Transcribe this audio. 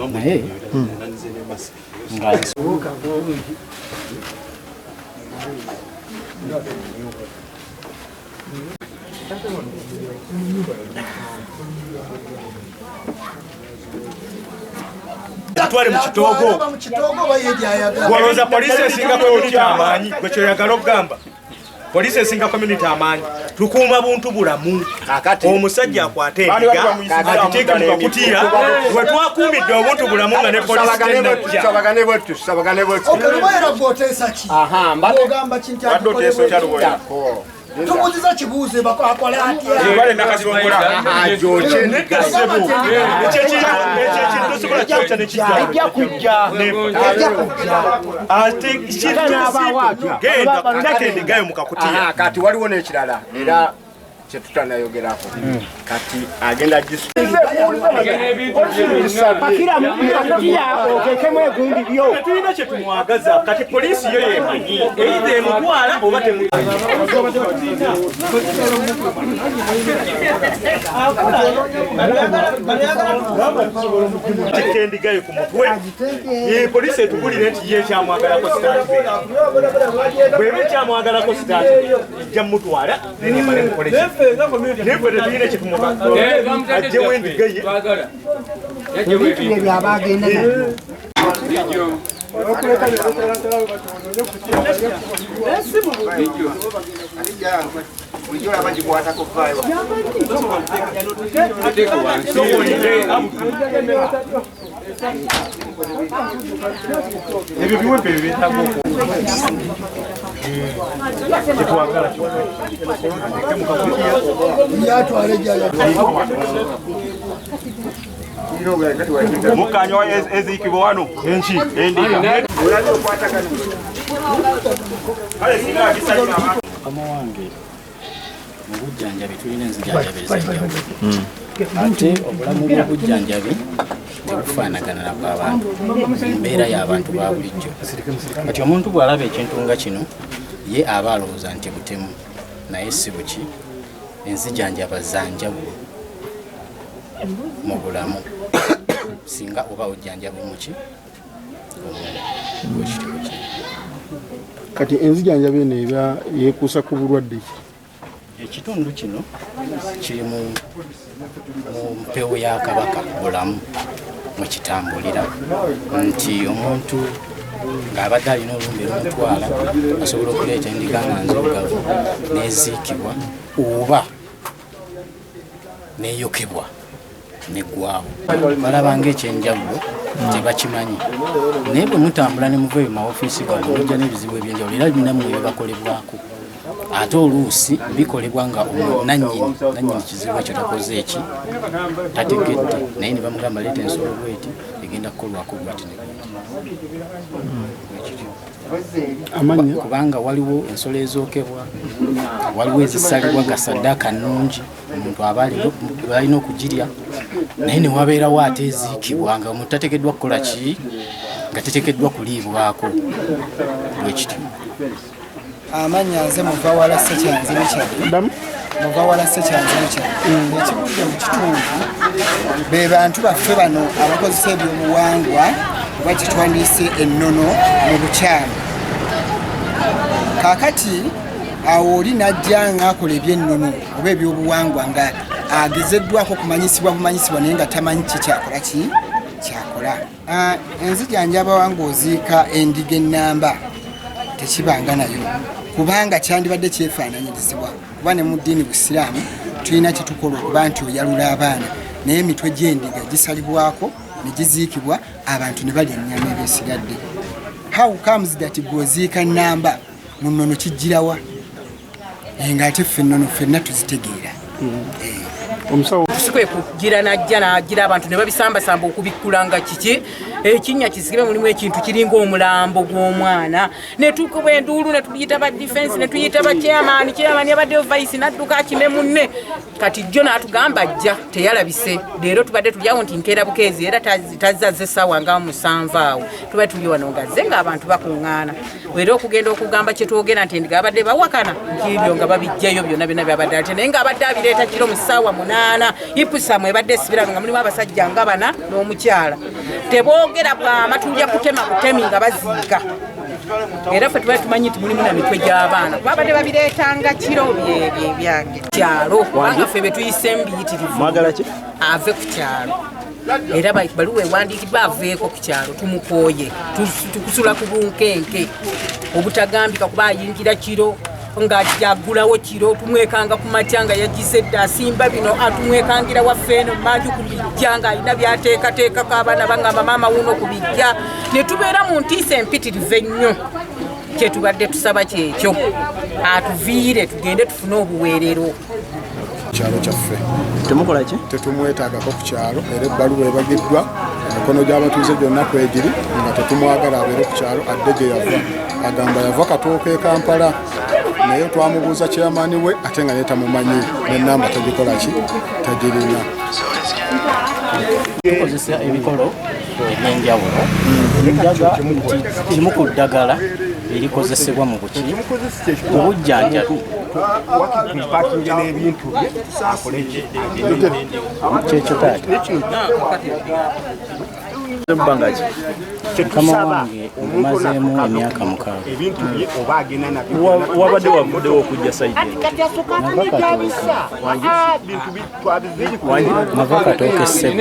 naye Atwale mu kitogo gwolooza poliisi esinga community amaanyi gwekyo yagala okugamba poliisi esinga community amaanyi tukuuma buntu bulamu omusajja akwate endiga agiteeke mu kakutiya we twakuumidde obuntu bulamu nga ne poliisi tenajja tumuziza kibuuze bakola atya bale nakasongola ajoche nekasebo ajja kujja ate genda nakendigayo mukakutiya kati waliwo n'ekirala era kyetutanayogerako kati agenda tulina kyetumwagaza kati poliisi yo yemanyi eitha emutwala oba temukendigayo ku mutwe poliisi etugulire nti ye ekyamwagalako sitaati bweba ekyamwagalako sitaati ejja mutwala nenemalekukoleki nefe tetulina kyetumuga ajjewo endiga ye ebyo biwepe byetaaga mukanywa eziikibwa wano enki endiga mukama wange mu bujjanjabi tulina enzijanjabi ez'enjawulo ate obulamu bw'obujjanjabi tebufaanagana na bw'abantu mbeera y'abantu ba bulijjo kati omuntu bw'alaba ekintu nga kino ye aba alowooza nti butemu naye si buki enzijanjaba za njawulo mu bulamu singa oba ojjanjaba muki kati enzijanjaba eno eba yeekuusa ku bulwadde ki ekitundu kino kiri mu mpewo ya kabaka bulamu mwekitambulira nti omuntu ng'abadde alina olumbe lumutwala asobola okuleeta endiga nga nzirugavu neziikibwa oba neyokebwa neggwawo balabanga ekyenjawulo tebakimanyi naye bwe mutambula ne muva mu maofiisi gano mujja n'ebizibu ebyenjawulo era binamu ebibakolebwako ate oluusi bikolebwa nga nannyini kizibu ekyo takoze eki tategedde naye ne bamugamba leeta ensolo bweti egenda kukolwako bweti kubanga waliwo ensolo ezookebwa waliwo ezisalibwa nga saddaaka nnungi omuntu aba alina okugirya naye ne wabeerawo ate eziikibwa nga omuntu tateekeddwa kukola ki nga teteekeddwa kuliibwako bwekityo amanya nze muva wala sekyanziru kyange muva wala sekyanziru kyange ekibudde mu kitundu be bantu baffe bano abakozesa ebyobuwangwa oba kitwandiise ennono mu bukyamu kaakati awo oli najja ng'akola ebyennono oba ebyobuwangwa nga agezeddwako kumanyisibwa bumanyisibwa naye nga tamanyi kikyakola ki kyakola enzijanjaba wange oziika endiga ennamba tekibanga nayo kubanga kyandibadde kyefaananyirizibwa kuba ne mu ddiini busiraamu tulina kyetukola okuba nti oyalula abaana naye emitwe gy'endiga gisalibwako ne giziikibwa abantu ne balya ennyama ebyesigadde. How comes that gwoziika nnamba mu nnono kijjirawa ng'ate ffe ennono ffenna tuzitegeera omusawo tusikwe kugira najja nagira abantu ne babisambasamba okubikkulanga kiki ekinnya kisibe mulimu ekintu kiringa omulambo gw'omwana ne tukuba enduulu ne tuyita ba defense ne tuyita ba chairman yabadde vice nadduka akime munne kati jjo n'atugamba ajja teyalabise leero tubadde tulyawo nti nkeera bukeezi era tazazze essaawa nga 7 awo tuba tuli wano ngazze ng'abantu bakuŋŋaana era okugenda okugamba kye twogera nti endiga abadde bawakana nk'ebyo nga babijjayo byonna byonna byabadde ate naye ng'abadde abireeta kiro mu ssaawa 8 munaana ipusamu ebadde esibirano nga mulimu abasajja nga bana n'omukyala teboogera bwama tulya kutema butemi nga baziika era ffe tuba tumanyi nti mulimu na mitwe gy'abaana kuba badde babireetanga kiro byange kyalo kubanga ffe betuyisemu biyitirivu ave ku kyalo era baluwa ewandiikiddwa aveeko ku kyalo tumukooye tukusula ku bunkenke obutagambika kuba ayingira kiro nga jagulawo kiro tumwekanga ku matya nga yagisedde asimba bino atumwekangira waffe eno manju ku bijja nga alina byateekateekako abaana bangamba maama wuno ku bijja ne tubeera mu ntiisa empitirivu ennyo kyetubadde tusaba kyekyo atuviire tugende tufune obuweerero kyalo kyaffe temukola ki tetumwetaagako ku kyalo era ebbaluwa ebagiddwa emikono gy'abatuuze gyonna kwegiri nga tetumwagala abeere ku kyalo adde gye yava agamba yava katooka e Kampala naye twamubuuza kyamaani we ate nga netamumanyi nenamba tagikola ki tagirina tukozesa ebikolo ebyenjawulo enjaga kimu ku ddagala erikozesebwa mu bujjanjabi kyekyo taata mukama wange omazeemu emyaka 6 wabadde wavuddewo okujja saidi nava katooka Essabo